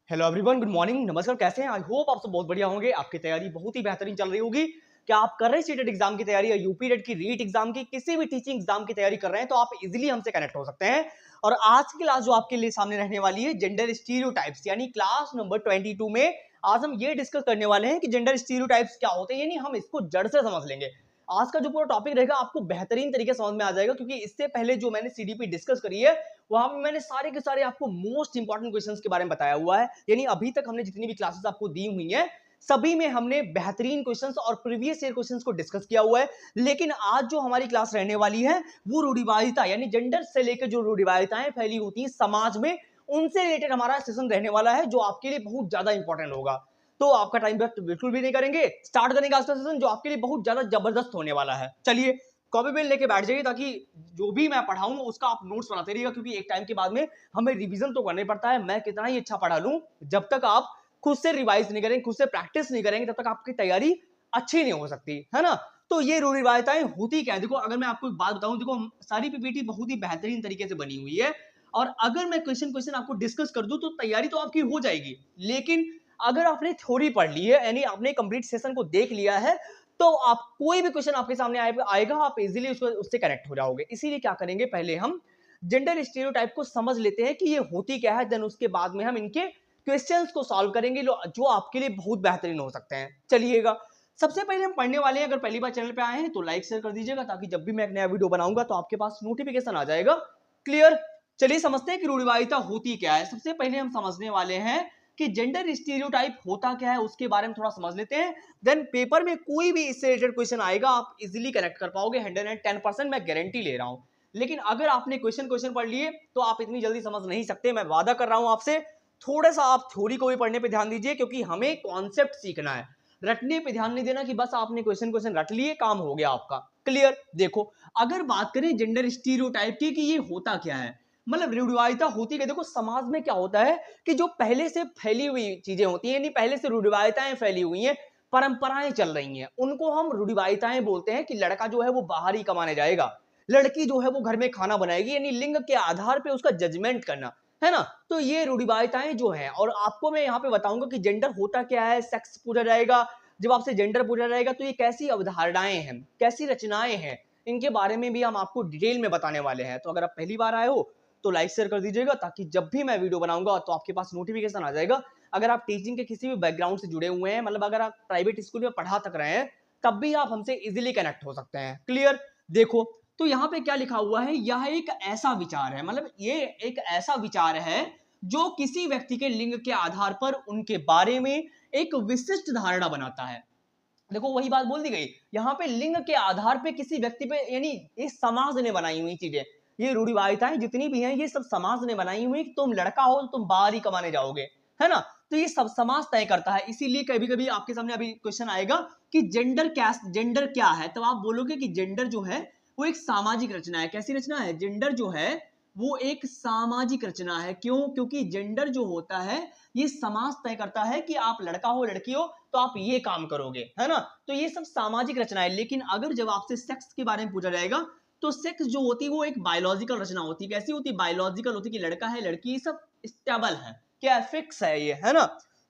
Hello everyone, good morning, नमस्कार। कैसे हैं? आई होप आप सब बहुत बढ़िया होंगे। आपकी तैयारी बहुत ही बेहतरीन चल रही होगी। क्या आप कर रहे हैं सीटेट एग्जाम की तैयारी या यूपी रेट की रीट एग्जाम की किसी भी टीचिंग एग्जाम की तैयारी कर रहे हैं तो आप इजीली हमसे कनेक्ट हो सकते हैं। और आज की क्लास जो आपके लिए सामने रहने वाली है जेंडर स्टीरियोटाइप्स यानी क्लास नंबर 22 में आज हम ये डिस्कस करने वाले हैं कि जेंडर स्टीरियोटाइप्स क्या होते हैं, यानी हम इसको जड़ से समझ लेंगे। आज का जो पूरा टॉपिक रहेगा आपको बेहतरीन तरीके से समझ में आ जाएगा, क्योंकि इससे पहले जो मैंने सीडीपी डिस्कस करी है वहां पे मैंने सारे के सारे आपको मोस्ट इंपॉर्टेंट क्वेश्चंस के बारे में बताया हुआ है। यानी अभी तक हमने जितनी भी क्लासेस आपको दी हुई हैं सभी में हमने बेहतरीन क्वेश्चंस और प्रीवियस ईयर क्वेश्चंस को डिस्कस किया हुआ है। लेकिन आज जो हमारी क्लास रहने वाली है वो रूढ़िवादिता यानी जेंडर से लेकर जो रूढ़िवादिताएं फैली होती हैं समाज में, उनसे रिलेटेड हमारा सेशन रहने वाला है, जो आपके लिए बहुत ज्यादा इंपॉर्टेंट होगा। तो आपका टाइम वेस्ट बिल्कुल भी नहीं करेंगे, स्टार्ट करेंगे आज का सेशन जो आपके लिए बहुत ज्यादा जबरदस्त होने वाला है। चलिए कॉपी पेन लेके बैठ जाइए ताकि जो भी मैं पढ़ाऊंगा उसका आप नोट्स बनाते रहिएगा, क्योंकि एक टाइम के बाद में हमें रिवीजन तो करना ही पड़ता है। मैं कितना ही अच्छा पढ़ा लूं, जब तक आप खुद से रिवाइज नहीं करेंगे, खुद से प्रैक्टिस नहीं करेंगे, तब तक आपकी तैयारी अच्छी नहीं हो सकती है ना। तो ये रूढ़िवादिताएं होती क्या है, देखो अगर मैं आपको एक बात बताऊं, देखो सारी पीपीटी बहुत ही बेहतरीन तरीके से बनी हुई है और अगर मैं क्वेश्चन क्वेश्चन आपको डिस्कस कर दूं तो तैयारी तो आपकी हो जाएगी। लेकिन अगर आपने थ्योरी पढ़ ली है यानी आपने कंप्लीट सेशन को देख लिया है तो आप कोई भी क्वेश्चन आपके सामने आएगा आप इजीली उससे कनेक्ट हो जाओगे। इसीलिए क्या करेंगे, पहले हम जेंडर स्टीरियोटाइप को समझ लेते हैं कि ये होती क्या है, देन उसके बाद में हम इनके क्वेश्चंस को सॉल्व करेंगे जो आपके लिए बहुत बेहतरीन हो सकते हैं। चलिएगा सबसे पहले हम पढ़ने वाले हैं। अगर पहली बार चैनल पे आए हैं तो लाइक शेयर कर दीजिएगा ताकि जब भी मैं एक नया वीडियो बनाऊंगा तो आपके पास नोटिफिकेशन आ जाएगा। क्लियर? चलिए समझते हैं कि रूढ़िवादिता होती क्या है। सबसे पहले हम समझने वाले हैं कि जेंडर स्टीरियोटाइप होता क्या है, उसके बारे में थोड़ा समझ लेते हैं। देन पेपर में कोई भी इससे रिलेटेड क्वेश्चन आएगा आप इजीली कनेक्ट कर पाओगे, 110% मैं गारंटी ले रहा हूं। लेकिन अगर आपने क्वेश्चन पढ़ लिए तो आप इतनी जल्दी समझ नहीं सकते, मैं वादा कर रहा हूं आपसे। थोड़ा सा आप थ्योरी को भी पढ़ने पे ध्यान दीजिए, क्योंकि हमें कॉन्सेप्ट सीखना है। रटने पे ध्यान नहीं देना कि बस आपने क्वेश्चन रट लिए काम हो गया आपका। क्लियर? देखो अगर बात करें जेंडर स्टीरियोटाइप की कि ये होता क्या है, मतलब रूढ़िवादिता होती है। देखो समाज में क्या होता है कि जो पहले से फैली हुई चीजें होती हैं, यानी पहले से रूढ़िवादिताएं फैली हुई हैं, परंपराएं चल रही हैं, उनको हम रूढ़िवादिताएं बोलते हैं। कि लड़का जो है वो बाहर ही कमाने जाएगा, लड़की जो है वो घर में खाना बनाएगी, यानी लिंग के आधार पे उसका जजमेंट करना है ना। तो ये रूढ़िवादिताएं जो है, और आपको मैं यहाँ पे बताऊंगा कि जेंडर होता क्या है, सेक्स पूछा जाएगा। जब आपसे जेंडर पूछा जाएगा तो ये कैसी अवधारणाएं हैं, कैसी रचनाएं हैं, इनके बारे में भी हम आपको डिटेल में बताने वाले हैं। तो अगर आप पहली बार आए हो तो लाइक शेयर कर दीजिएगा ताकि जब भी मैं वीडियो बनाऊंगा तो आपके पास नोटिफिकेशन आ जाएगा। अगर आप टीचिंग के किसी भी बैकग्राउंड से जुड़े हुए हैं, मतलब अगर आप प्राइवेट स्कूल में पढ़ा तक रहे हैं, तब भी आप हमसे इजीली कनेक्ट हो सकते हैं। क्लियर? देखो तो यहाँ पे क्या लिखा हुआ है, यह एक ऐसा विचार है, मतलब ये एक ऐसा विचार है जो किसी व्यक्ति के लिंग के आधार पर उनके बारे में एक विशिष्ट धारणा बनाता है। देखो वही बात बोल दी गई, यहाँ पे लिंग के आधार पे किसी व्यक्ति पे, यानी इस समाज ने बनाई हुई चीजें, ये रूढ़िवादिताएं जितनी भी हैं ये सब समाज ने बनाई हुई कि तुम लड़का हो तो तुम बाहर ही कमाने जाओगे, है ना। तो ये सब समाज तय करता है। इसीलिए कभी कभी आपके सामने अभी क्वेश्चन आएगा कि जेंडर क्या है, तो आप बोलोगे कि जेंडर जो है वो एक सामाजिक रचना है। कैसी रचना है? जेंडर जो है वो एक सामाजिक रचना है। क्यों? क्योंकि जेंडर जो होता है ये समाज तय करता है कि आप लड़का हो लड़की हो तो आप ये काम करोगे, है ना। तो ये सब सामाजिक रचना है। लेकिन अगर जब आपसे सेक्स के बारे में पूछा जाएगा तो सेक्स जो होती है वो एक बायोलॉजिकल रचना होती है। कैसी होती है? बायोलॉजिकल होती है कि लड़का है लड़की, ये सब स्टेबल है, क्या फिक्स है ये, है ना।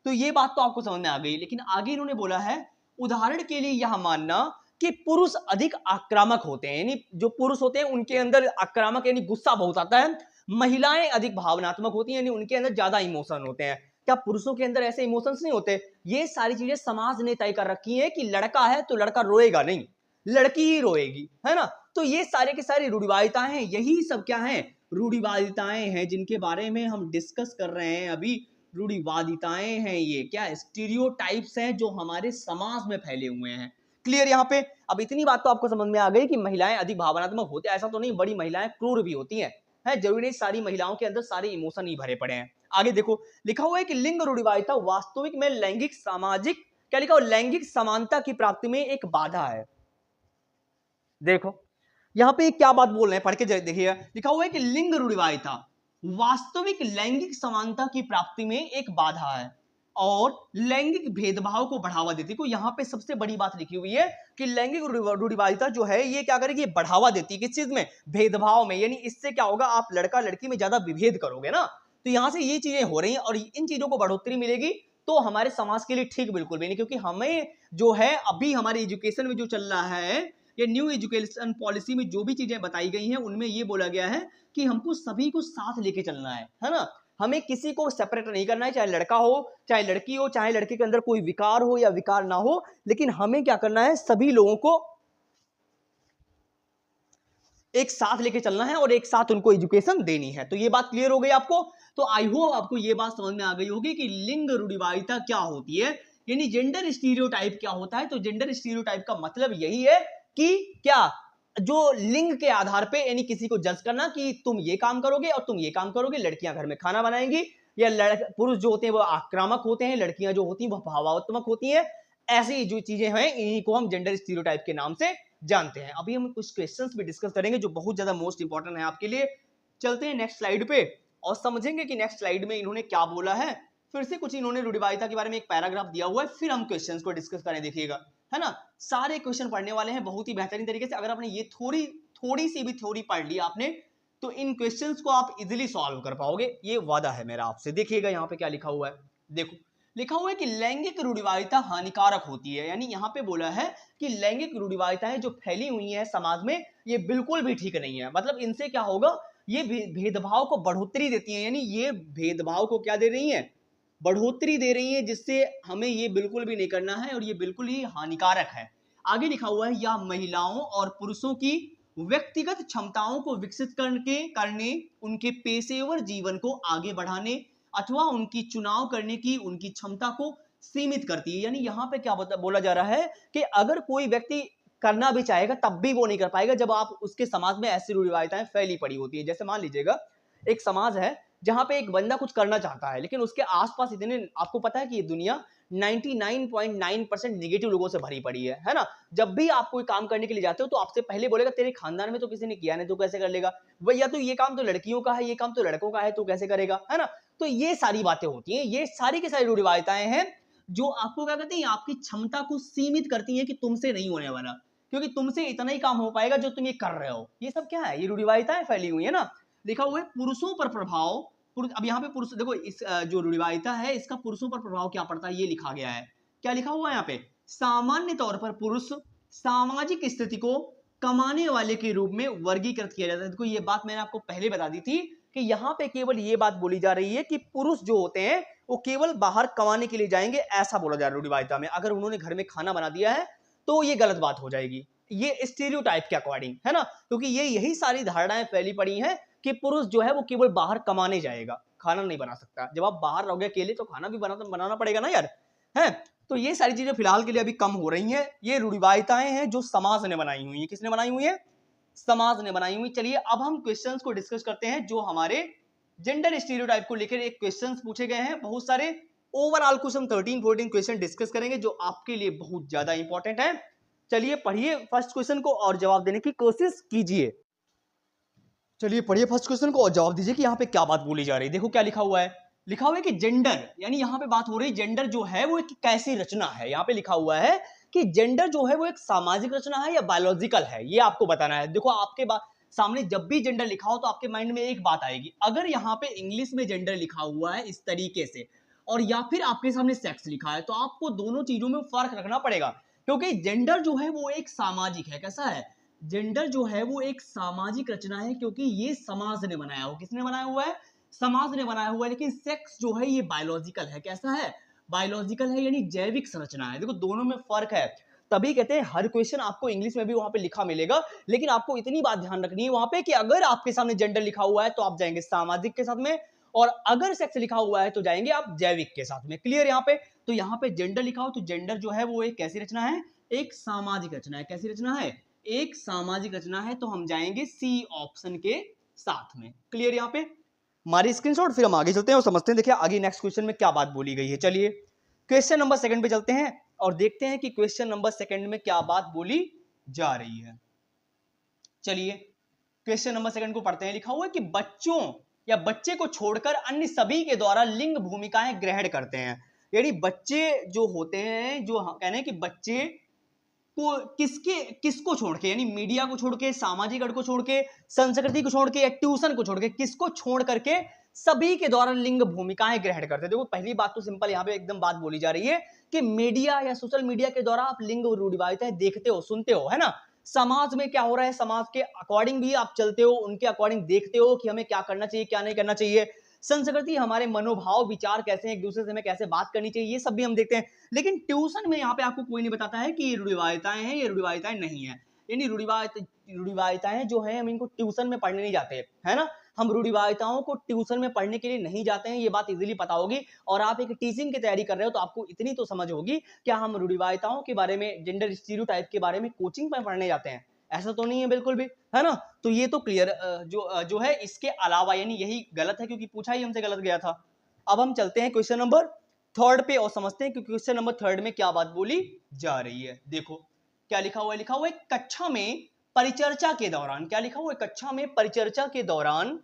तो ये बात तो आपको समझ में आ गई। लेकिन आगे इन्होंने बोला है उदाहरण के लिए यह मानना कि पुरुष अधिक आक्रामक होते हैं, यानी जो पुरुष होते हैं उनके अंदर आक्रामक यानी गुस्सा बहुत आता है। महिलाएं अधिक भावनात्मक होती हैं, यानी उनके अंदर ज्यादा इमोशन होते हैं। क्या पुरुषों के अंदर ऐसे इमोशंस नहीं होते? ये सारी चीजें समाज ने तय कर रखी है कि लड़का है तो लड़का रोएगा नहीं, लड़की ही रोएगी, है ना। तो ये सारे के सारे रूढ़िवादिताएं हैं, यही सब क्या है? रूढ़िवादिताएं हैं जिनके बारे में हम डिस्कस कर रहे हैं अभी। रूढ़िवादिताएं हैं ये क्या? स्टीरियोटाइप्स हैं जो हमारे समाज में फैले हुए हैं। क्लियर यहाँ पे? अब इतनी बात तो आपको समझ में आ गई कि महिलाएं अधिक भावनात्मक होती है, ऐसा तो नहीं, बड़ी महिलाएं क्रूर भी होती हैं, है जरूरी नहीं सारी महिलाओं के अंदर सारे इमोशन ही भरे पड़े हैं। आगे देखो लिखा हुआ है कि लिंग रूढ़िवादिता वास्तविक में लैंगिक सामाजिक, क्या लिखा हुआ? लैंगिक समानता की प्राप्ति में एक बाधा है। देखो यहां पे क्या बात बोल रहे हैं, पढ़ के देखिए। लिखा हुआ है कि लिंग रूढ़िवादिता वास्तविक लैंगिक समानता की प्राप्ति में एक बाधा है और लैंगिक भेदभाव को बढ़ावा देती है। तो यहाँ पे सबसे बड़ी बात लिखी हुई है कि लैंगिक रूढ़िवादिता जो है ये क्या करेगी? बढ़ावा देती है किस चीज में? भेदभाव में। यानी इससे क्या होगा? आप लड़का लड़की में ज्यादा विभेद करोगे ना, तो यहां से ये चीजें हो रही हैं और इन चीजों को बढ़ोतरी मिलेगी तो हमारे समाज के लिए ठीक बिल्कुल भी नहीं, क्योंकि हमें जो है अभी हमारे एजुकेशन में जो चल रहा है, ये न्यू एजुकेशन पॉलिसी में जो भी चीजें बताई गई हैं उनमें ये बोला गया है कि हमको सभी को साथ लेके चलना है ना। हमें किसी को सेपरेट नहीं करना है, चाहे लड़का हो चाहे लड़की हो, चाहे लड़के के अंदर कोई विकार हो या विकार ना हो, लेकिन हमें क्या करना है, सभी लोगों को एक साथ लेके चलना है और एक साथ उनको एजुकेशन देनी है। तो ये बात क्लियर हो गई आपको। तो आई होप आपको ये बात समझ में आ गई होगी कि लिंग रूढ़िवादिता क्या होती है, यानी जेंडर स्टीरियोटाइप क्या होता है। तो जेंडर स्टीरियोटाइप का मतलब यही है कि क्या, जो लिंग के आधार पे यानी किसी को जज करना कि तुम ये काम करोगे और तुम ये काम करोगे। लड़कियां घर में खाना बनाएंगी, या पुरुष जो होते हैं वो आक्रामक होते हैं, लड़कियां जो होती हैं वो भावात्मक होती हैं। ऐसी जो चीजें हैं इन्हीं को हम जेंडर स्टीरियोटाइप के नाम से जानते हैं। अभी हम कुछ क्वेश्चंस भी डिस्कस करेंगे जो बहुत ज्यादा मोस्ट इंपॉर्टेंट है आपके लिए। चलते हैं नेक्स्ट स्लाइड पे और समझेंगे कि नेक्स्ट स्लाइड में इन्होंने क्या बोला है। फिर से कुछ इन्होंने रूढ़िवादिता के बारे में एक पैराग्राफ दिया हुआ है, फिर हम क्वेश्चंस को डिस्कस करें, देखिएगा, है ना। सारे क्वेश्चन पढ़ने वाले हैं बहुत ही बेहतरीन तरीके से। अगर आपने ये थोड़ी सी भी थ्योरी पढ़ ली आपने, तो इन क्वेश्चंस को आप इजीली सॉल्व कर पाओगे, ये वादा है मेरा आपसे। देखिएगा यहाँ पे क्या लिखा हुआ है, देखो लिखा हुआ है कि लैंगिक रूढ़िवादिता हानिकारक होती है। यानी यहाँ पे बोला है कि लैंगिक रूढ़िवादिताएं जो फैली हुई हैं समाज में, ये बिल्कुल भी ठीक नहीं है। मतलब इनसे क्या होगा, ये भेदभाव को बढ़ोतरी देती है, यानी ये भेदभाव को क्या दे रही है, बढ़ोतरी दे रही है, जिससे हमें ये बिल्कुल भी नहीं करना है और ये बिल्कुल ही हानिकारक है। आगे लिखा हुआ है, यह महिलाओं और पुरुषों की व्यक्तिगत क्षमताओं को विकसित करने, उनके पेशेवर जीवन को आगे बढ़ाने अथवा उनकी चुनाव करने की उनकी क्षमता को सीमित करती है। यानी यहाँ पे क्या बोला जा रहा है कि अगर कोई व्यक्ति करना भी चाहेगा तब भी वो नहीं कर पाएगा जब आप उसके समाज में ऐसी रूढ़िवादिताएं फैली पड़ी होती है। जैसे मान लीजिएगा एक समाज है जहां पे एक बंदा कुछ करना चाहता है, लेकिन उसके आसपास इतने, आपको पता है कि ये दुनिया 99.9% निगेटिव लोगों से भरी पड़ी है ना। जब भी आप कोई काम करने के लिए जाते हो तो आपसे पहले बोलेगा तेरे खानदान में तो किसी ने किया नहीं, तू कैसे कर लेगा, भैया तो ये काम तो लड़कियों का है, ये काम तो लड़कों का है, तू कैसे करेगा, है ना। तो ये सारी बातें होती हैं, ये सारी की सारी रूढ़िवादिताएं हैं जो आपको क्या कहते हैं, आपकी क्षमता को सीमित करती हैं कि तुमसे नहीं होने वाला, क्योंकि तुमसे इतना ही काम हो पाएगा जो तुम ये कर रहे हो। ये सब क्या है, ये रूढ़िवादिताएं फैली हुई है ना। लिखा हुआ है पुरुषों पर प्रभाव। अब यहाँ पे पुरुष देखो, इस जो रूढ़िवादिता है इसका पुरुषों पर प्रभाव क्या पड़ता है, ये लिखा गया है। क्या लिखा हुआ है यहाँ पे, सामान्य तौर पर पुरुष सामाजिक स्थिति को कमाने वाले के रूप में वर्गीकृत किया जाता है। देखो ये बात मैंने आपको पहले बता दी थी कि यहाँ पे केवल ये बात बोली जा रही है कि पुरुष जो होते हैं वो केवल बाहर कमाने के लिए जाएंगे, ऐसा बोला जा रहा है रूढ़िवादिता में। अगर उन्होंने घर में खाना बना दिया है तो ये गलत बात हो जाएगी, ये स्टीरियोटाइप के अकॉर्डिंग, है ना। क्योंकि ये यही सारी धारणाएं फैली पड़ी हैं कि पुरुष जो है वो केवल बाहर कमाने जाएगा, खाना नहीं बना सकता। जब आप बाहर रहोगे अकेले तो खाना भी बनाना पड़ेगा ना यार, है। तो ये सारी चीजें फिलहाल के लिए अभी कम हो रही हैं। ये रूढ़िवादिताएं हैं जो समाज ने बनाई हुई है। किसने बनाई हुई है, समाज ने बनाई हुई। चलिए अब हम क्वेश्चंस को डिस्कस करते हैं जो हमारे जेंडर स्टीरियोटाइप को लेकर एक क्वेश्चंस पूछे गए हैं, बहुत सारे। ओवरऑल क्वेश्चन 13-14 क्वेश्चन डिस्कस करेंगे जो आपके लिए बहुत ज्यादा इंपॉर्टेंट है। चलिए पढ़िए फर्स्ट क्वेश्चन को और जवाब देने की कोशिश कीजिए। चलिए पढ़िए फर्स्ट क्वेश्चन को और जवाब दीजिए कि यहाँ पे क्या बात बोली जा रही है। देखो क्या लिखा हुआ है, लिखा हुआ है कि जेंडर, यानी यहाँ पे बात हो रही है जेंडर जो है वो एक कैसी रचना है। यहाँ पे लिखा हुआ है कि जेंडर जो है वो एक सामाजिक रचना है या बायोलॉजिकल है, ये आपको बताना है। देखो आपके सामने जब भी जेंडर लिखा हो तो आपके माइंड में एक बात आएगी, अगर यहाँ पे इंग्लिश में जेंडर लिखा हुआ है इस तरीके से और या फिर आपके सामने सेक्स लिखा है, तो आपको दोनों चीजों में फर्क रखना पड़ेगा, क्योंकि जेंडर जो है वो एक सामाजिक है। कैसा है, जेंडर जो है वो एक सामाजिक रचना है, क्योंकि ये समाज ने बनाया हुआ। किसने बनाया हुआ है, समाज ने बनाया हुआ है। लेकिन सेक्स जो है ये बायोलॉजिकल है। कैसा है, बायोलॉजिकल है, यानी जैविक संरचना है। देखो दोनों में फर्क है, तभी कहते हैं हर क्वेश्चन आपको इंग्लिश में भी वहां पे लिखा मिलेगा, लेकिन आपको इतनी बात ध्यान रखनी है वहां पे कि अगर आपके सामने जेंडर लिखा हुआ है तो आप जाएंगे सामाजिक के साथ में, और अगर सेक्स लिखा हुआ है तो जाएंगे आप जैविक के साथ में। क्लियर यहाँ पे। तो यहाँ पे जेंडर लिखा हो तो जेंडर जो है वो एक कैसी रचना है, एक सामाजिक रचना है। कैसी रचना है, एक सामाजिक रचना है। तो हम जाएंगे सी ऑप्शन के साथ में। क्लियर यहाँ पे, हमारी स्क्रीनशॉट। फिर हम आगे चलते हैं और समझते हैं। देखिए आगे नेक्स्ट क्वेश्चन में क्या बात बोली गई है। चलिए क्वेश्चन नंबर 2 पे चलते हैं और देखते हैं कि क्वेश्चन नंबर 2 में क्या बात बोली जा रही है। चलिए क्वेश्चन नंबर 2 को पढ़ते हैं। लिखा हुआ है कि बच्चों या बच्चे को छोड़कर अन्य सभी के द्वारा लिंग भूमिकाएं ग्रहण करते हैं। यानी बच्चे जो होते हैं, जो कहने हैं कि बच्चे को किसको छोड़ के, यानी मीडिया को छोड़ के, सामाजिक अर्थ को छोड़ के, संस्कृति को छोड़ के या ट्यूशन को छोड़ के, किसको छोड़ करके सभी के द्वारा लिंग भूमिकाएं ग्रहण करते हैं। देखो पहली बात तो सिंपल यहाँ पे एकदम बात बोली जा रही है कि मीडिया या सोशल मीडिया के द्वारा आप लिंग रूढ़िवादिताएं देखते हो, सुनते हो, है ना। समाज में क्या हो रहा है, समाज के अकॉर्डिंग भी आप चलते हो, उनके अकॉर्डिंग देखते हो कि हमें क्या करना चाहिए, क्या नहीं करना चाहिए। संस्कृति, हमारे मनोभाव, विचार कैसे हैं, एक दूसरे से हमें कैसे बात करनी चाहिए, ये सब भी हम देखते हैं। लेकिन ट्यूशन में यहाँ पे आपको कोई नहीं बताता है कि ये रूढ़िवादिताएं हैं, ये रूढ़िवादिताएं नहीं है। यानी रूढ़िवादिताएं जो है हम इनको ट्यूशन में पढ़ने नहीं जाते, है ना। हम रूढ़िवादिताओं को ट्यूशन में पढ़ने के लिए नहीं जाते हैं, ये बात इजीली पता होगी। और आप एक टीचिंग की तैयारी कर रहे हो तो आपको इतनी तो समझ होगी, क्या हम रूढ़िवादिताओं के बारे में, जेंडर स्टीरियोटाइप के बारे में कोचिंग में पढ़ने जाते हैं? ऐसा तो नहीं है बिल्कुल भी, है ना। तो ये तो क्लियर जो है इसके अलावा, यानी यही गलत है क्योंकि पूछा ही हमसे गलत गया था। अब हम चलते हैं क्वेश्चन नंबर थर्ड पे और समझते हैं कि क्वेश्चन नंबर थर्ड में क्या बात बोली जा रही है। देखो क्या लिखा हुआ है, लिखा हुआ है कक्षा में परिचर्चा के दौरान, क्या लिखा हुआ है, कक्षा में परिचर्चा के दौरान,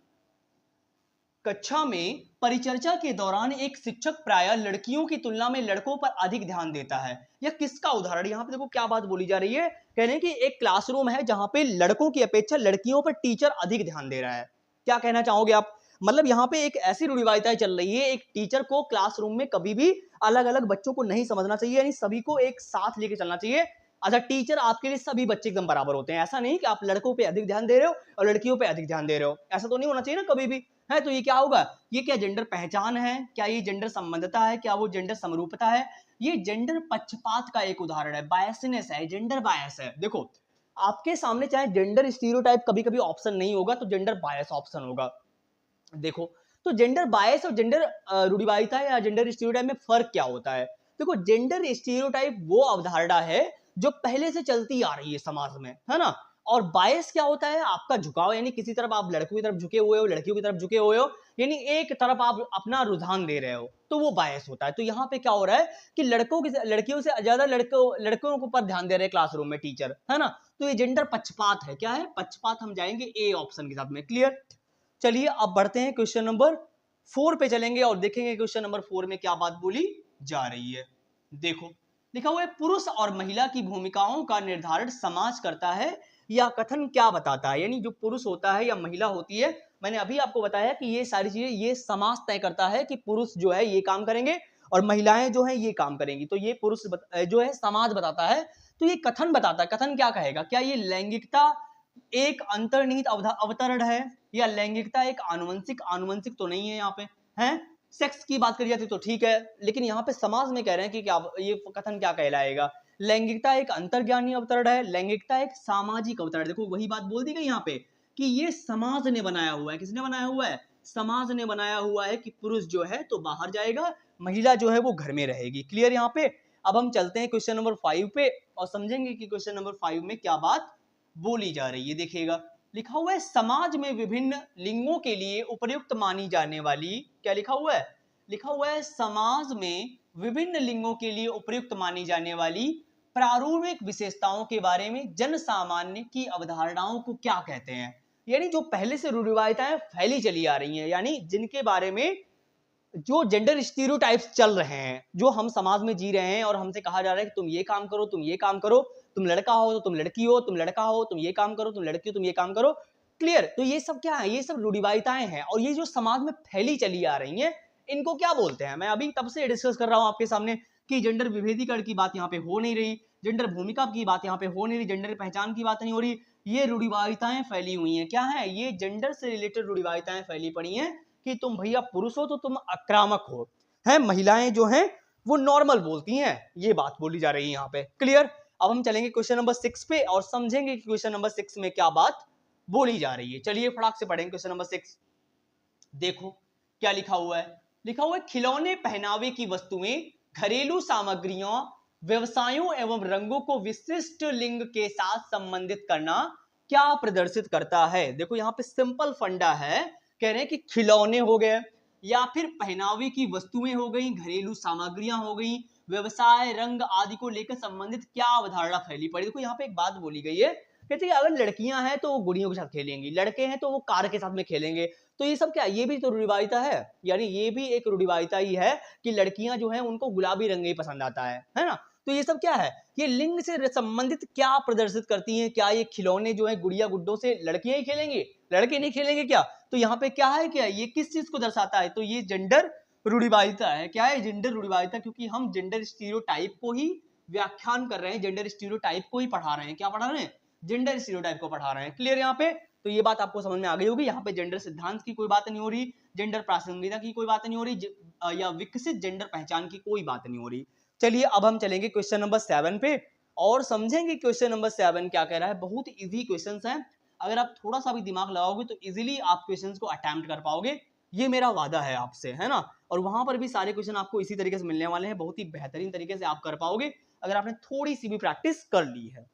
कक्षा में परिचर्चा के दौरान एक शिक्षक प्रायः लड़कियों की तुलना में लड़कों पर अधिक ध्यान देता है। यह किसका उदाहरण? यहाँ पे देखो क्या बात बोली जा रही है, कह रहे हैं कि एक क्लासरूम है जहां पे लड़कों की अपेक्षा लड़कियों पर टीचर अधिक ध्यान दे रहा है। क्या कहना चाहोगे आप? मतलब यहाँ पे एक ऐसी रूढ़िवादिताएं चल रही है, एक टीचर को क्लासरूम में कभी भी अलग अलग बच्चों को नहीं समझना चाहिए, यानी सभी को एक साथ लेके चलना चाहिए। अच्छा, टीचर आपके लिए सभी बच्चे एकदम बराबर होते हैं, ऐसा नहीं कि आप लड़कों पे अधिक ध्यान दे रहे हो और लड़कियों पे अधिक ध्यान दे रहे हो, ऐसा तो नहीं होना चाहिए ना कभी भी, है। तो ये क्या होगा, ये क्या जेंडर पहचान है, क्या ये जेंडर संबंधता है, क्या वो जेंडर समरूपता है? ये जेंडर पक्षपात का एक उदाहरण है, बायसनेस है, जेंडर बायस है। देखो आपके सामने चाहे जेंडर स्टीरियोटाइप कभी कभी ऑप्शन नहीं होगा तो जेंडर बायस ऑप्शन होगा। देखो तो जेंडर बायस और जेंडर रूढ़िवादिता या जेंडर स्टीरियोटाइप में फर्क क्या होता है? देखो जेंडर स्टीरियोटाइप वो अवधारणा है जो पहले से चलती आ रही है समाज में, है ना। और बायस क्या होता है? आपका झुकाव, यानी किसी तरफ आप लड़कों की तरफ झुके हुए हो, लड़कियों की तरफ झुके हुए हो, यानी एक तरफ आप अपना रुझान दे रहे हो, तो वो बायस होता है। तो यहाँ पे क्या हो रहा है कि लड़कियों से ज्यादा लड़कों के ऊपर ध्यान दे रहे हैं क्लासरूम में टीचर, है ना। तो ये जेंडर पक्षपात है। क्या है? पक्षपात। हम जाएंगे ए ऑप्शन के साथ में। क्लियर? चलिए अब बढ़ते हैं क्वेश्चन नंबर 4 पे चलेंगे और देखेंगे क्वेश्चन नंबर 4 में क्या बात बोली जा रही है। देखो लिखा हुआ है पुरुष और महिला की भूमिकाओं का निर्धारण समाज करता है, या कथन क्या बताता है? यानी जो पुरुष होता है या महिला होती है, मैंने अभी आपको बताया कि ये सारी चीजें ये समाज तय करता है कि पुरुष जो है ये काम करेंगे और महिलाएं जो है ये काम करेंगी। तो ये जो है समाज बताता है। तो ये कथन बताता है। कथन क्या कहेगा? क्या ये लैंगिकता एक अंतर्निहित अवतरण है, या लैंगिकता एक आनुवंशिक? आनुवंशिक तो नहीं है यहाँ पे, है। सेक्स की बात करी जाती तो ठीक है, लेकिन यहाँ पे समाज में कह रहे हैं कि क्या ये कथन क्या कहलाएगा? लैंगिकता एक अंतर्ज्ञानी अवतरण है, लैंगिकता एक सामाजिक अवतरण। देखो वही बात बोल दी गई यहाँ पे कि ये समाज ने बनाया हुआ है। किसने बनाया हुआ है? समाज ने बनाया हुआ है कि पुरुष जो है तो बाहर जाएगा, महिला जो है वो घर में रहेगी। क्लियर यहाँ पे? अब हम चलते हैं क्वेश्चन नंबर 5 पे और समझेंगे कि क्वेश्चन नंबर 5 में क्या बात बोली जा रही है। देखिएगा लिखा हुआ है समाज में विभिन्न लिंगों के लिए उपयुक्त मानी जाने वाली, क्या लिखा हुआ है? लिखा हुआ है समाज में विभिन्न लिंगों के लिए उपयुक्त मानी जाने वाली प्रारूपिक विशेषताओं के बारे में जन सामान्य की अवधारणाओं को क्या कहते हैं? यानी जो पहले से रूढ़िवादिताएं फैली चली आ रही हैं, यानी जिनके बारे में जो जेंडर स्टीरियोटाइप्स चल रहे हैं, जो हम समाज में जी रहे हैं और हमसे कहा जा रहा है कि तुम ये काम करो, तुम ये काम करो, तुम लड़का हो तो तुम लड़की हो, तुम लड़का हो तुम ये काम करो, तुम लड़की हो तुम ये काम करो। क्लियर? तो ये सब क्या है? ये सब रूढ़िवादिताएं हैं और ये जो समाज में फैली चली आ रही हैं, इनको क्या बोलते हैं? मैं अभी तब से डिस्कस कर रहा हूं आपके सामने कि जेंडर विभेदीकरण की बात यहाँ पे हो नहीं रही, जेंडर भूमिका की बात यहाँ पे हो नहीं रही, जेंडर पहचान की बात नहीं हो रही। ये रूढ़िवादिताएं फैली हुई हैं। क्या है? ये जेंडर से रिलेटेड रूढ़िवादिताएं फैली पड़ी हैं कि तुम भैया पुरुष हो तो तुम आक्रामक हो, है। महिलाएं जो हैं वो नॉर्मल बोलती हैं, ये बात बोली जा रही है यहाँ पे। क्लियर? अब हम चलेंगे क्वेश्चन नंबर 6 पे और समझेंगे कि क्वेश्चन नंबर 6 में क्या बात बोली जा रही है। चलिए फटाक से पढ़ेंगे क्वेश्चन नंबर 6। देखो क्या लिखा हुआ है? लिखा हुआ है खिलौने, पहनावे की वस्तुएं, घरेलू सामग्रियों, व्यवसायों एवं रंगों को विशिष्ट लिंग के साथ संबंधित करना क्या प्रदर्शित करता है? देखो यहाँ पे सिंपल फंडा है, कह रहे हैं कि खिलौने हो गए या फिर पहनावे की वस्तुएं हो गई, घरेलू सामग्रियां हो गई, व्यवसाय, रंग आदि को लेकर संबंधित क्या अवधारणा फैली पड़ी। देखो यहाँ पे एक बात बोली गई है, कहते हैं अगर लड़कियां हैं तो वो गुड़ियों के साथ खेलेंगी, लड़के हैं तो वो कार के साथ में खेलेंगे। तो ये सब क्या? ये भी तो रूढ़िवादिता है, यानी ये भी एक रूढ़िवादिता ही है कि लड़कियां जो है उनको गुलाबी रंग ही पसंद आता है ना। तो ये सब क्या है, ये लिंग से संबंधित क्या प्रदर्शित करती हैं, क्या ये खिलौने जो है गुड़िया गुड्डों से लड़कियां ही खेलेंगे, लड़के नहीं खेलेंगे क्या? तो यहाँ पे क्या है, क्या ये किस चीज को दर्शाता है, तो ये जेंडर रूढ़िवादिता है। क्या है जेंडर रूढ़िवादिता, क्योंकि हम जेंडर स्टीरियोटाइप को ही व्याख्यान कर रहे हैं, जेंडर स्टीरियोटाइप को ही पढ़ा रहे हैं। क्या पढ़ा रहे हैं, जेंडर स्टीरियोटाइप को पढ़ा रहे हैं। क्लियर यहाँ पे, तो ये बात आपको समझ में आ गई होगी। यहाँ पे जेंडर सिद्धांत की कोई बात नहीं हो रही, जेंडर प्रासंगिकता की कोई बात नहीं हो रही, या विकसित जेंडर पहचान की कोई बात नहीं हो रही। चलिए अब हम चलेंगे क्वेश्चन नंबर 7 पे और समझेंगे क्वेश्चन नंबर 7 क्या कह रहा है। बहुत इजी क्वेश्चंस हैं, अगर आप थोड़ा सा भी दिमाग लगाओगे तो इजीली आप क्वेश्चंस को अटेम्प्ट कर पाओगे, ये मेरा वादा है आपसे, है ना। और वहां पर भी सारे क्वेश्चन आपको इसी तरीके से मिलने वाले हैं, बहुत ही बेहतरीन तरीके से आप कर पाओगे अगर आपने थोड़ी सी भी प्रैक्टिस कर ली है।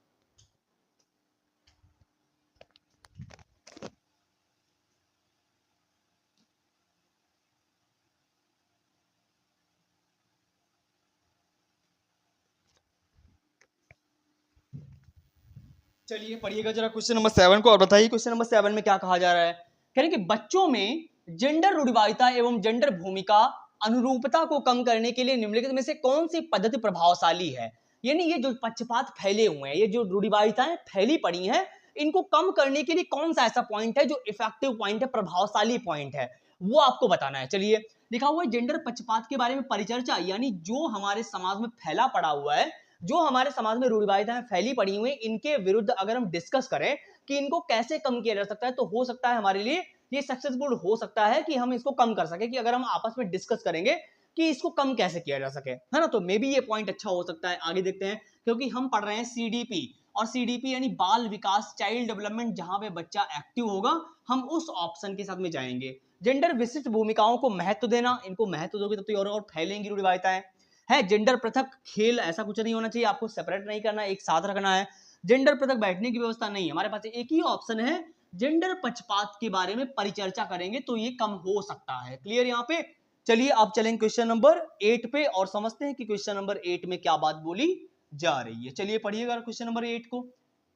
चलिए पढ़िएगा जरा क्वेश्चन नंबर 7 को और बताइए क्वेश्चन नंबर 7 में क्या कहा जा रहा है। कह रहे हैं कि बच्चों में जेंडर रूढ़िवादिता एवं जेंडर भूमिका अनुरूपता को कम करने के लिए निम्नलिखित में से कौन सी पद्धति प्रभावशाली है। यानी ये जो पक्षपात फैले हुए हैं, ये जो रूढ़िवादिताएं फैली पड़ी हैं, इनको कम करने के लिए कौन सा ऐसा पॉइंट है जो इफेक्टिव पॉइंट है, प्रभावशाली पॉइंट है, वो आपको बताना है। चलिए लिखा हुआ है जेंडर पक्षपात के बारे में परिचर्चा, यानी जो हमारे समाज में फैला पड़ा हुआ है, जो हमारे समाज में रूढ़िवादिताएं फैली पड़ी हुई, इनके विरुद्ध अगर हम डिस्कस करें कि इनको कैसे कम किया जा सकता है, तो हो सकता है हमारे लिए ये सक्सेसफुल हो सकता है कि हम इसको कम कर सके, कि अगर हम आपस में डिस्कस करेंगे कि इसको कम कैसे किया जा सके, है ना। तो मे बी ये पॉइंट अच्छा हो सकता है। आगे देखते हैं, क्योंकि हम पढ़ रहे हैं सीडीपी, और सीडीपी यानी बाल विकास, चाइल्ड डेवलपमेंट, जहां पे बच्चा एक्टिव होगा, हम उस ऑप्शन के साथ में जाएंगे। जेंडर विशिष्ट भूमिकाओं को महत्व देना, इनको महत्व दोगे तो और फैलेंगी रूढ़िवादिताएं, है। जेंडर पृथक खेल, ऐसा कुछ नहीं होना चाहिए, आपको सेपरेट नहीं करना, एक साथ रखना है। जेंडर पृथक बैठने की व्यवस्था नहीं, हमारे पास एक ही ऑप्शन है, जेंडर पक्षपात के बारे में परिचर्चा करेंगे तो ये कम हो सकता है। क्लियर यहाँ पे। चलिए अब चलेंगे क्वेश्चन नंबर 8 पे और समझते हैं कि क्वेश्चन नंबर 8 में क्या बात बोली जा रही है। चलिए पढ़िएगा क्वेश्चन नंबर 8 को।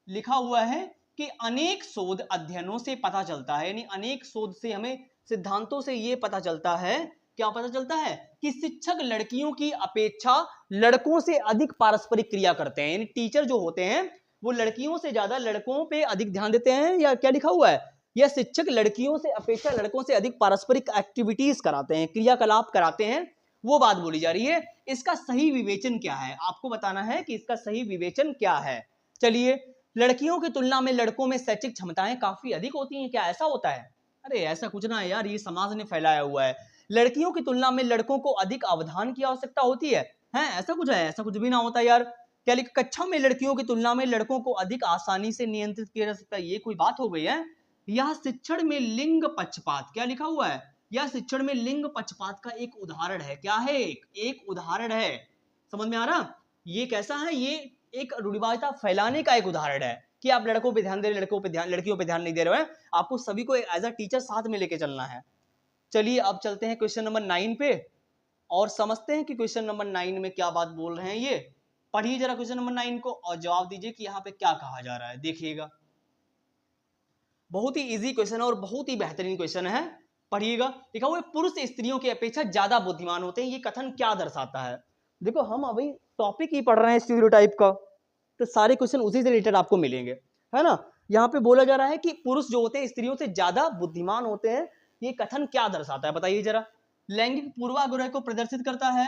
लिखा हुआ है कि अनेक शोध अध्ययनों से पता चलता है, यानी अनेक शोध से हमें, सिद्धांतों से ये पता चलता है, क्या पता चलता है, कि शिक्षक लड़कियों की अपेक्षा लड़कों से अधिक पारस्परिक क्रिया करते हैं। यानी टीचर जो होते हैं वो लड़कियों से ज्यादा लड़कों पे अधिक ध्यान देते हैं, या क्या लिखा हुआ है, या शिक्षक लड़कियों से अपेक्षा लड़कों से अधिक पारस्परिक एक्टिविटीज कराते हैं, क्रियाकलाप कराते हैं, वो बात बोली जा रही है। इसका सही विवेचन क्या है, आपको बताना है कि इसका सही विवेचन क्या है। चलिए, लड़कियों की तुलना में लड़कों में शैक्षिक क्षमताएं काफी अधिक होती हैं, क्या ऐसा होता है? अरे ऐसा कुछ ना है यार, ये समाज ने फैलाया हुआ है। लड़कियों की तुलना में लड़कों को अधिक अवधान की आवश्यकता होती है, ऐसा कुछ है? ऐसा कुछ भी ना होता यार। क्या लिखा, कक्षा में लड़कियों की तुलना में लड़कों को अधिक आसानी से नियंत्रित किया जा सकता है, ये कोई बात हो गई है। यह शिक्षण में लिंग पक्षपात, क्या लिखा हुआ है, यह शिक्षण में लिंग पक्षपात का एक उदाहरण है। क्या है? एक उदाहरण है। समझ में आ रहा? ये कैसा है? ये एक रूढ़िवादिता फैलाने का एक उदाहरण है कि आप लड़कों पे ध्यान दे रहे, लड़कों पे ध्यान, लड़कियों पे ध्यान नहीं दे रहे हैं। आपको सभी को एज अ टीचर साथ में लेके चलना है। चलिए अब चलते हैं क्वेश्चन नंबर 9 पे और समझते हैं कि क्वेश्चन नंबर 9 में क्या बात बोल रहे हैं। ये पढ़िए जरा क्वेश्चन नंबर 9 को और जवाब दीजिए कि यहाँ पे क्या कहा जा रहा है। देखिएगा, बहुत ही इजी क्वेश्चन है और बहुत ही बेहतरीन क्वेश्चन है। पढ़िएगा, लिखा हुआ है पुरुष स्त्रियों की अपेक्षा ज्यादा बुद्धिमान होते हैं। ये कथन क्या दर्शाता है? देखो, हम अभी टॉपिक ही पढ़ रहे हैं स्टीरियोटाइप का, तो सारे क्वेश्चन उसी से रिलेटेड आपको मिलेंगे, है ना। यहाँ पे बोला जा रहा है कि पुरुष जो होते हैं स्त्रियों से ज्यादा बुद्धिमान होते हैं। ये कथन क्या दर्शाता है, बताइए जरा। लैंगिक पूर्वाग्रह को प्रदर्शित करता है,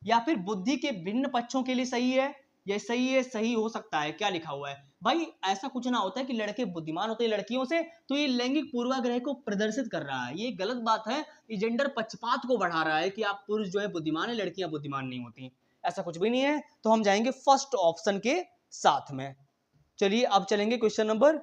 या फिर बुद्धि के भिन्न पक्षों के लिए सही है, या सही है, सही हो सकता है। क्या लिखा हुआ है भाई? ऐसा कुछ ना होता है कि लड़के बुद्धिमान होते हैं लड़कियों से, तो ये लैंगिक पूर्वाग्रह को प्रदर्शित कर रहा है, ये गलत बात है। ये जेंडर पक्षपात को बढ़ा रहा है कि आप पुरुष जो है बुद्धिमान है, लड़कियां बुद्धिमान नहीं होती। ऐसा कुछ भी नहीं है। तो हम जाएंगे फर्स्ट ऑप्शन के साथ में। चलिए अब चलेंगे क्वेश्चन नंबर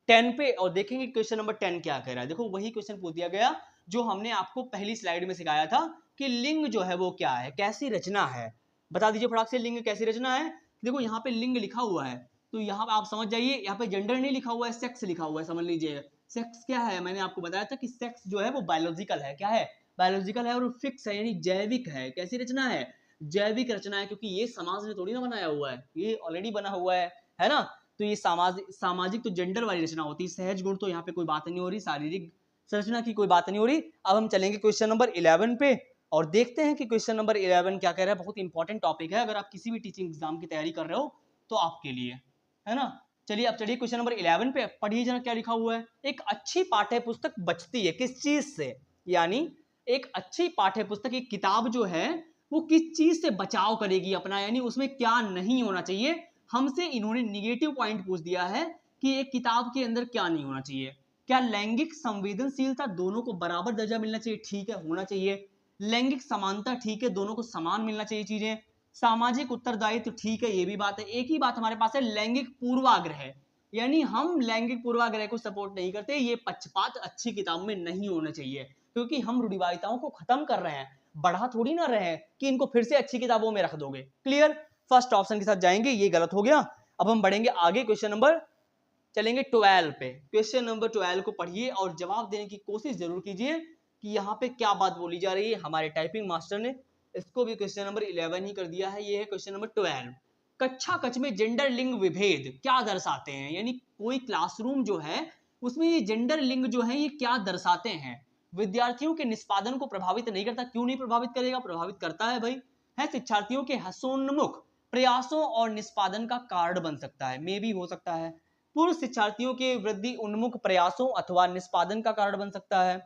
10 पे और देखेंगे क्वेश्चन नंबर 10 क्या कह रहा है। देखो, वही क्वेश्चन पूछ दिया गया जो हमने आपको पहली स्लाइड में सिखाया था कि लिंग जो है वो क्या है, कैसी रचना है। बता दीजिए फटाक से, लिंग कैसी रचना है। देखो यहाँ पे लिंग लिखा हुआ है, तो यहाँ पे आप समझ जाइए, यहाँ पे जेंडर नहीं लिखा हुआ है, सेक्स लिखा हुआ है, समझ लीजिए। सेक्स क्या है? मैंने आपको बताया था कि सेक्स जो है वो बायोलॉजिकल है। क्या है? बायोलॉजिकल है और फिक्स है, यानी जैविक है। कैसी रचना है? जैविक रचना है, क्योंकि ये समाज ने थोड़ी ना बनाया हुआ है, ये ऑलरेडी बना हुआ है ना। तो ये सामाजिक तो जेंडर वाली रचना होती है। सहज गुण तो यहाँ पे कोई बात नहीं हो रही, शारीरिक संरचना की कोई बात नहीं हो रही। अब हम चलेंगे क्वेश्चन नंबर 11 पे और देखते हैं कि क्वेश्चन नंबर 11 क्या कह रहा है। बहुत इंपॉर्टेंट टॉपिक है, अगर आप किसी भी टीचिंग एग्जाम की तैयारी कर रहे हो तो आपके लिए, है ना। चलिए अब चलिए क्वेश्चन नंबर 11 पे पढ़िए जरा क्या लिखा हुआ है। एक अच्छी पाठ्य पुस्तक बचती है किस चीज से, यानी एक अच्छी पाठ्य पुस्तक, एक किताब जो है वो किस चीज से बचाव करेगी अपना, यानी उसमें क्या नहीं होना चाहिए। हमसे इन्होंने निगेटिव पॉइंट पूछ दिया है कि एक किताब के अंदर क्या नहीं होना चाहिए। क्या लैंगिक संवेदनशीलता, दोनों को बराबर दर्जा मिलना चाहिए, ठीक है, होना चाहिए। लैंगिक समानता, ठीक है, दोनों को समान मिलना चाहिए चीजें। सामाजिक उत्तरदायित्व, ठीक है, ये भी बात है। एक ही बात हमारे पास है, लैंगिक पूर्वाग्रह, यानी हम लैंगिक पूर्वाग्रह को सपोर्ट नहीं करते। ये पक्षपात अच्छी किताब में नहीं होना चाहिए, क्योंकि हम रूढ़िवादिताओं को खत्म कर रहे हैं, बढ़ा थोड़ी ना रहे हैं कि इनको फिर से अच्छी किताबों में रख दोगे। क्लियर, फर्स्ट ऑप्शन के साथ जाएंगे, ये गलत हो गया। अब हम बढ़ेंगे आगे, क्वेश्चन नंबर चलेंगे 12 पे। क्वेश्चन नंबर 12 को पढ़िए और जवाब देने की कोशिश जरूर कीजिए कि यहाँ पे क्या बात बोली जा रही है। हमारे टाइपिंग मास्टर ने इसको भी क्वेश्चन नंबर 11 ही कर दिया है। ये है क्वेश्चन नंबर 12। कक्षा कक्ष में जेंडर लिंग विभेद क्या दर्शाते हैं, यानी कोई क्लासरूम जो है उसमें ये जेंडर लिंग जो है ये क्या दर्शाते हैं। विद्यार्थियों के निष्पादन को प्रभावित नहीं करता, क्यों नहीं प्रभावित करेगा, प्रभावित करता है भाई, है। शिक्षार्थियों के हसोन्मुख प्रयासों और निष्पादन का कारण बन सकता है, मे भी हो सकता है। पूर्व शिक्षार्थियों के वृद्धि उन्मुख प्रयासों अथवा निष्पादन का कारण बन सकता है।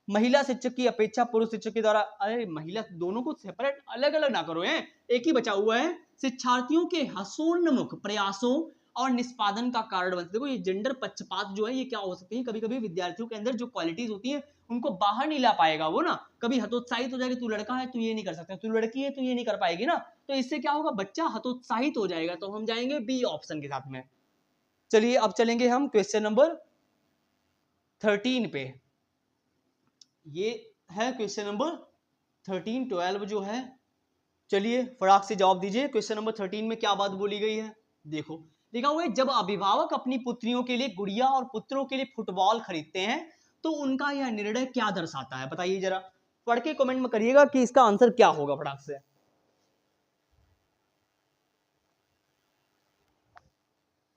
महिला शिक्षक की अपेक्षा पुरुष शिक्षक के द्वारा, अरे महिला, दोनों को सेपरेट अलग अलग ना करो, है एक ही बचा हुआ है। शिक्षार्थियों के हसोन्मुख प्रयासों और निष्पादन का कारण बनते। देखो ये जेंडर पक्षपात जो है ये क्या हो सकती है, कभी कभी विद्यार्थियों के अंदर जो क्वालिटीज होती है उनको बाहर नहीं ला पाएगा वो ना, कभी हतोत्साहित हो जाएगा, तू लड़का है तू ये नहीं कर सकता, तू लड़की है तू ये नहीं कर पाएगी ना, तो इससे क्या होगा, बच्चा हतोत्साहित हो जाएगा। तो हम जाएंगे बी ऑप्शन के साथ में। चलिए अब चलेंगे हम क्वेश्चन नंबर 13 पे। ये है क्वेश्चन नंबर 13, 12 जो है। चलिए फटाक से जवाब दीजिए, क्वेश्चन नंबर 13 में क्या बात बोली गई है। देखो लिखा हुआ है, जब अभिभावक अपनी पुत्रियों के लिए गुड़िया और पुत्रों के लिए फुटबॉल खरीदते हैं तो उनका यह निर्णय क्या दर्शाता है, बताइए जरा, पढ़ के कमेंट में करिएगा कि इसका आंसर क्या होगा फटाक से।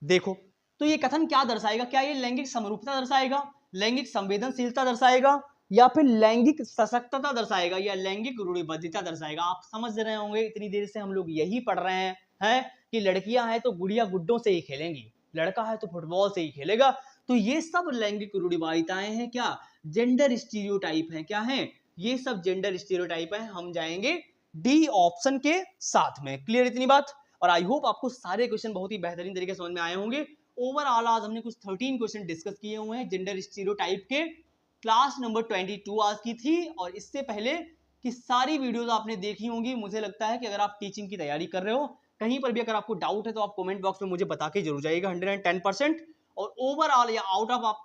देखो तो ये कथन क्या दर्शाएगा, क्या ये लैंगिक समरूपता दर्शाएगा, लैंगिक संवेदनशीलता दर्शाएगा, या फिर लैंगिक सशक्तता दर्शाएगा, या लैंगिक रूढ़िबद्धता दर्शाएगा। आप समझ रहे होंगे इतनी देर से हम लोग यही पढ़ रहे हैं कि लड़कियां हैं तो गुड़िया गुड्डों से ही खेलेंगी, लड़का है तो फुटबॉल से ही खेलेगा। तो ये सब लैंगिक रूढ़िवादिताएं हैं, क्या जेंडर स्टीरियोटाइप है, क्या है ये सब जेंडर स्टीरियोटाइप है। हम जाएंगे डी ऑप्शन के साथ में। क्लियर इतनी बात, और आई होप आपको सारे क्वेश्चन बहुत ही बेहतरीन तरीके से समझ में आए होंगे। ओवरऑल आज हमने कुछ 13 क्वेश्चन डिस्कस किए हुए हैं जेंडर स्टीरियोटाइप के। क्लास नंबर 22 आज की थी, और इससे पहले की सारी वीडियोस आपने देखी होंगी। मुझे लगता है कि अगर आप टीचिंग की तैयारी कर रहे हो, कहीं पर भी अगर आपको डाउट है तो आप कमेंट बॉक्स में मुझे बता के जरूर जाइएगा 110%। और ओवरऑल या आउट ऑफ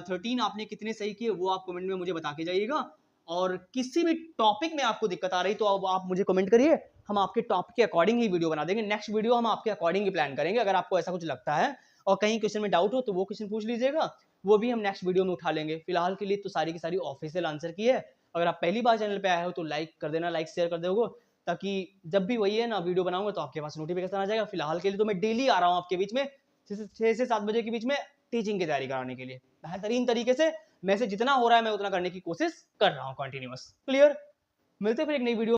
13 आपने कितने सही किए वो आप कमेंट में मुझे बता के जाइएगा। और किसी भी टॉपिक में आपको दिक्कत आ रही तो अब आप मुझे कमेंट करिए, हम आपके टॉपिक के अकॉर्डिंग ही वीडियो बना देंगे। नेक्स्ट वीडियो हम आपके अकॉर्डिंग ही प्लान करेंगे, अगर आपको ऐसा कुछ लगता है और कहीं क्वेश्चन में डाउट हो तो वो क्वेश्चन पूछ लीजिएगा, वो भी हम नेक्स्ट वीडियो में उठा लेंगे। फिलहाल के लिए तो सारी की सारी ऑफिशियल आंसर की है। अगर आप पहली बार चैनल पे आए हो तो लाइक कर देना, लाइक शेयर कर दोगे, ताकि जब भी वही है ना वीडियो बनाऊंगा तो आपके पास नोटिफिकेशन आ जाएगा। फिलहाल के लिए तो मैं डेली आ रहा हूँ आपके बीच में 6 से 7 बजे के बीच में टीचिंग की तैयारी कराने के लिए बेहतरीन तरीके से। मैं से जितना हो रहा है मैं उतना करने की कोशिश कर रहा हूँ कंटिन्यूअस। क्लियर, मिलते फिर एक नई वीडियो।